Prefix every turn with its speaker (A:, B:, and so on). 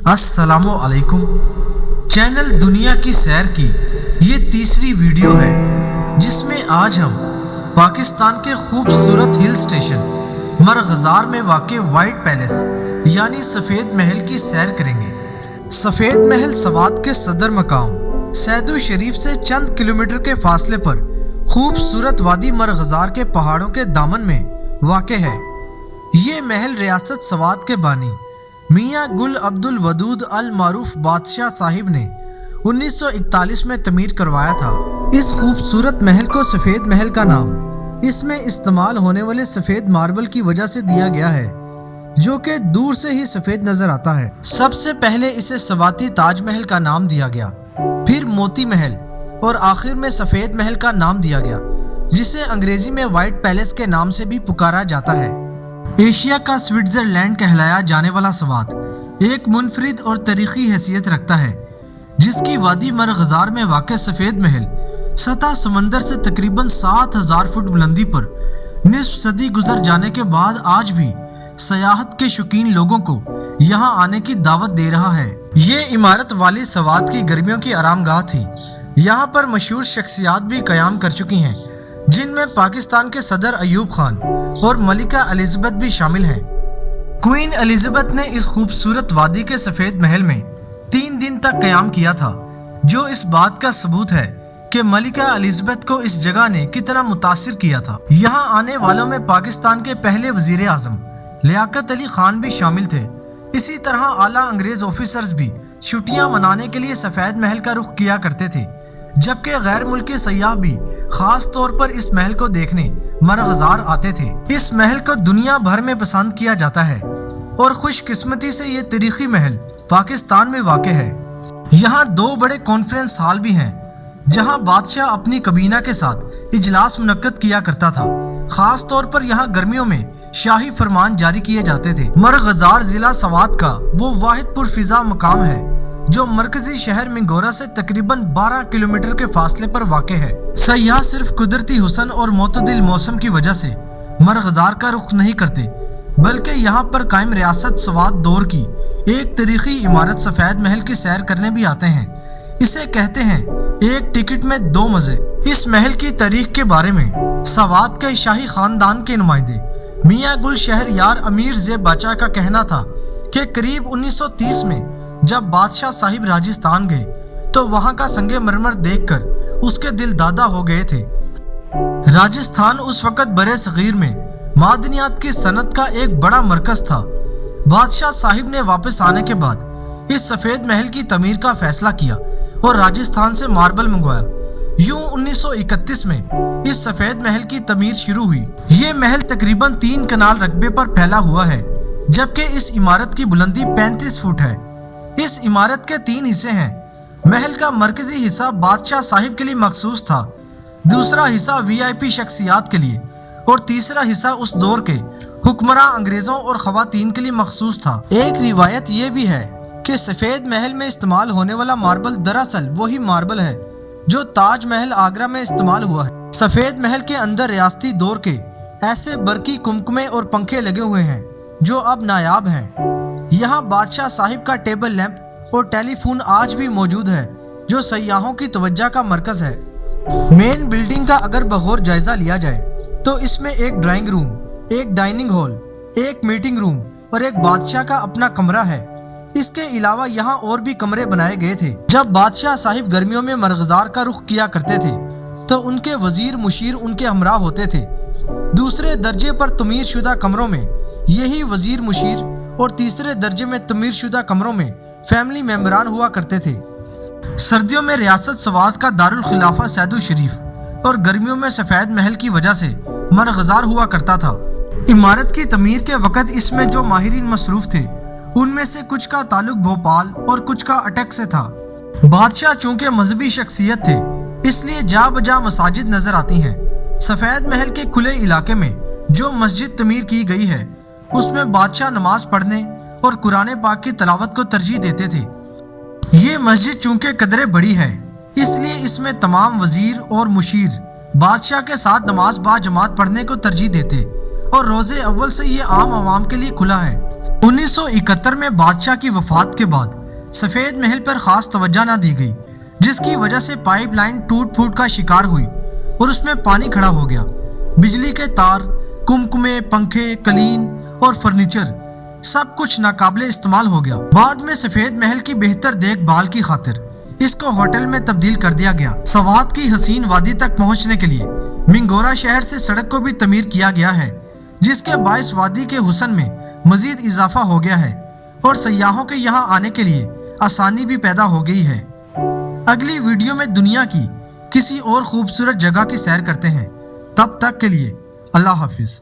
A: अस्सलामु अलैकुम। चैनल दुनिया की सैर की ये तीसरी वीडियो है जिसमें आज हम पाकिस्तान के खूबसूरत हिल स्टेशन मरगजार में वाक़ वाइट पैलेस यानी सफ़ेद महल की सैर करेंगे। सफ़ेद महल सवात के सदर मकाम सैदू शरीफ से चंद किलोमीटर के फासले पर खूबसूरत वादी मरगजार के पहाड़ों के दामन में वाक़ है। ये महल रियासत सवात के बानी मियाँ गुल अब्दुल वदूद अल मारूफ बादशाह साहिब ने 1941 में तमीर करवाया था। इस खूबसूरत महल को सफ़ेद महल का नाम इसमें इस्तेमाल होने वाले सफ़ेद मार्बल की वजह से दिया गया है, जो कि दूर से ही सफ़ेद नजर आता है। सबसे पहले इसे सवाती ताजमहल का नाम दिया गया, फिर मोती महल और आखिर में सफ़ेद महल का नाम दिया गया, जिसे अंग्रेजी में वाइट पैलेस के नाम से भी पुकारा जाता है। एशिया का स्विट्जरलैंड कहलाया जाने वाला सवात एक मुनफरिद और तारीखी हैसियत रखता है, जिसकी वादी मरगजार में वाक़ सफ़ेद महल सतह समंदर से तकरीबन 7000 फुट बुलंदी पर निस्फ सदी गुजर जाने के बाद आज भी सयाहत के शौकीन लोगों को यहाँ आने की दावत दे रहा है। ये इमारत वाली सवात की गर्मियों की आरामगाह थी। यहाँ पर मशहूर शख्सियात भी क़याम कर चुकी हैं, जिनमें पाकिस्तान के सदर अयूब खान और मलिका एलिज़ाबेथ भी शामिल हैं। क्वीन एलिज़ाबेथ ने इस खूबसूरत वादी के सफ़ेद महल में 3 दिन तक क़याम किया था, जो इस बात का सबूत है कि मलिका एलिज़ाबेथ को इस जगह ने कितना मुतासिर किया था। यहाँ आने वालों में पाकिस्तान के पहले वज़ीर आज़म लियाकत अली खान भी शामिल थे। इसी तरह आला अंग्रेज ऑफिसर्स भी छुट्टियाँ मनाने के लिए सफ़ेद महल का रुख किया करते थे, जबकि गैर मुल्की सयाह भी खास तौर पर इस महल को देखने मरगजार आते थे। इस महल को दुनिया भर में पसंद किया जाता है और खुशकिस्मती से ये तारीखी महल पाकिस्तान में वाक़ है। यहाँ 2 बड़े कॉन्फ्रेंस हॉल भी हैं, जहाँ बादशाह अपनी कबीना के साथ इजलास मुनक्कद किया करता था। खास तौर पर यहाँ गर्मियों में शाही फरमान जारी किए जाते थे। मरगजार जिला सवात का वो वाहिद पुरफिजा मकाम है जो मरकजी शहर मिंगोरा से तकरीबन 12 किलोमीटर के फासले पर वाक़ है। सयाह सिर्फ कुदरती हुस्न और मोतदिल मौसम की वजह से मरगजार का रुख नहीं करते, बल्कि यहाँ पर कायम रियासत सवात दौर की एक तारीखी इमारत सफ़ेद महल की सैर करने भी आते हैं। इसे कहते हैं एक टिकट में 2 मज़े। इस महल की तारीख के बारे में सवात के शाही खानदान के नुमाइंदे मियाँ गुल शहरयार अमीर ज़ेब बाचा का कहना था कि करीब 1930 में जब बादशाह साहिब राजस्थान गए तो वहां का संगे मरमर देखकर उसके दिल दादा हो गए थे। राजस्थान उस वक़्त बरे सगीर में मादनियात की सनत का एक बड़ा मरकज था। बादशाह साहिब ने वापस आने के बाद इस सफ़ेद महल की तमीर का फैसला किया और राजस्थान से मार्बल मंगवाया। यूं 1931 में इस सफ़ेद महल की तमीर शुरू हुई। ये महल तकरीबन 3 कनाल रकबे पर फैला हुआ है, जबकि इस इमारत की बुलंदी 35 फुट है। इस इमारत के 3 हिस्से हैं। महल का मरकजी हिस्सा बादशाह साहिब के लिए मखसूस था, दूसरा हिस्सा वीआईपी शख्सियात के लिए और तीसरा हिस्सा उस दौर के हुक्मरां अंग्रेजों और खवातीन के लिए मखसूस था। एक रिवायत ये भी है कि सफ़ेद महल में इस्तेमाल होने वाला मार्बल दरअसल वही मार्बल है जो ताज महल आगरा में इस्तेमाल हुआ है। सफ़ेद महल के अंदर रियासती दौर के ऐसे बरकी कुमकुमे और पंखे लगे हुए हैं जो अब नायाब हैं। यहाँ बादशाह साहिब का टेबल लैंप और टेलीफोन आज भी मौजूद है, जो सयाहों की तवज्जो का मरकज है। मेन बिल्डिंग का अगर बगौर जायजा लिया जाए तो इसमें एक ड्राइंग रूम, एक डाइनिंग हॉल, एक मीटिंग रूम और एक बादशाह का अपना कमरा है। इसके अलावा यहाँ और भी कमरे बनाए गए थे। जब बादशाह साहिब गर्मियों में मरगजार का रुख किया करते थे तो उनके वजीर मुशीर उनके हमरा होते थे। दूसरे दर्जे पर तमीर शुदा कमरों में यही वजीर मुशीर और तीसरे दर्जे में तमीर शुदा कमरों में फैमिली मेंबरान हुआ करते थे। सर्दियों में रियासत सवात का दारुल खिलाफा सैदू शरीफ और गर्मियों में सफ़ेद महल की वजह से मरगजार हुआ करता था। इमारत की तमीर के वक़्त इसमें जो माहिरीन मसरूफ थे, उनमें से कुछ का ताल्लुक भोपाल और कुछ का अटक से था। बादशाह चूंकि मजहबी शख्सियत थे, इसलिए जा बजा मसाजिद नजर आती हैं। सफ़ेद महल के खुले इलाके में जो मस्जिद तमीर की गई है, उसमें बादशाह नमाज पढ़ने और कुरान पाक की तलावत को तरजीह देते थे। ये मस्जिद चूंकि कदरे बड़ी है, इसलिए इसमें तमाम वजीर और मुशीर बादशाह के साथ नमाज बा जमात पढ़ने को तरजीह देते और रोज़े अव्वल से ये आम आवाम के लिए खुला है। 1971 में बादशाह की वफात के बाद सफेद महल पर खास तवज्जो न दी गई, जिसकी वजह से पाइपलाइन टूट फूट का शिकार हुई और उसमें पानी खड़ा हो गया। बिजली के तार, कुमकुमे, पंखे, कलीन और फर्नीचर सब कुछ नाकाबिले इस्तेमाल हो गया। बाद में सफेद महल की बेहतर देखभाल की खातिर इसको होटल में तब्दील कर दिया गया। सवात की हसीन वादी तक पहुंचने के लिए मिंगोरा शहर से सड़क को भी तमीर किया गया है, जिसके बायस वादी के हुस्न में मजीद इजाफा हो गया है और सयाहों के यहाँ आने के लिए आसानी भी पैदा हो गई है। अगली वीडियो में दुनिया की किसी और खूबसूरत जगह की सैर करते हैं। तब तक के लिए अल्लाह हाफिज।